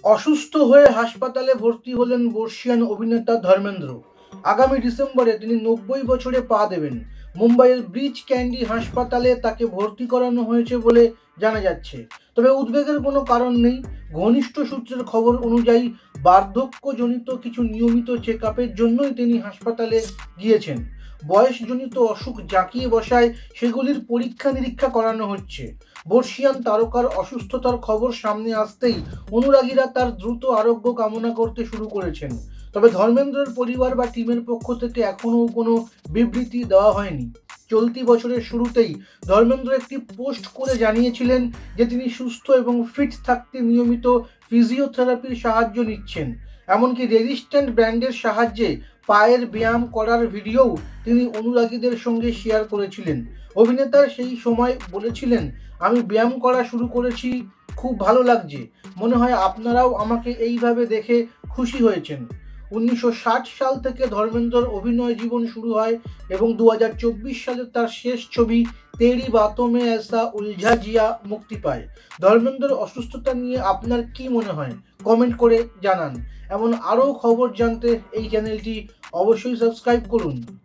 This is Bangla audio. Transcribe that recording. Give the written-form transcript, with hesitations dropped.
অসুস্থ হয়ে হাসপাতালে ভর্তি হলেন বর্ষিয়ান অভিনেতা ধর্মেন্দ্র। আগামী ডিসেম্বরে তিনি ৯০ বছরে পা দেবেন। মুম্বাইয়ের ব্রিচ ক্যান্ডি হাসপাতালে তাকে ভর্তি করানো হয়েছে বলে জানা যাচ্ছে। তবে উদ্বেগের কোনো কারণ নেই। ঘনিষ্ঠ সূত্রের খবর অনুযায়ী বার্ধক্যজনিত কিছু নিয়মিত চেক আপের জন্যই তিনি হাসপাতালে গিয়েছেন। বয়সজনিত অসুখ জাঁকিয়ে বসায় সেগুলির পরীক্ষা নিরীক্ষা করানো হচ্ছে। বর্ষিয়ান তারকার অসুস্থতার খবর সামনে আসতেই অনুরাগীরা তার দ্রুত আরোগ্য কামনা করতে শুরু করেছেন। তবে ধর্মেন্দ্রের পরিবার বা টিমের পক্ষ থেকে এখনও কোনো বিবৃতি দেওয়া হয়নি। চলতি বছরের শুরুতেই ধর্মেন্দ্র একটি পোস্ট করে জানিয়েছিলেন যে তিনি সুস্থ এবং ফিট থাকতে নিয়মিত ফিজিওথেরাপির সাহায্য নিচ্ছেন। এমনকি রেজিস্ট্যান্ট ব্যান্ডের সাহায্যে পায়ের ব্যায়াম করার ভিডিওও তিনি অনুরাগীদের সঙ্গে শেয়ার করেছিলেন। অভিনেতা সেই সময় বলেছিলেন, আমি ব্যায়াম করা শুরু করেছি, খুব ভালো লাগছে। মনে হয় আপনারাও আমাকে এইভাবে দেখে খুশি হয়েছেন। ১৯৬০ সাল থেকে ধর্মেন্দ্রর অভিনয় জীবন শুরু হয় এবং ২০২৪ সালে তার শেষ ছবি তেরি বাতোঁ মে ऐसा উলঝা জিয়া মুক্তি পায়। ধর্মেন্দ্রর অসুস্থতা নিয়ে আপনার কি মনে হয়? কমেন্ট করে জানান। এমন আরও খবর জানতে এই চ্যানেলটি অবশ্যই সাবস্ক্রাইব করুন।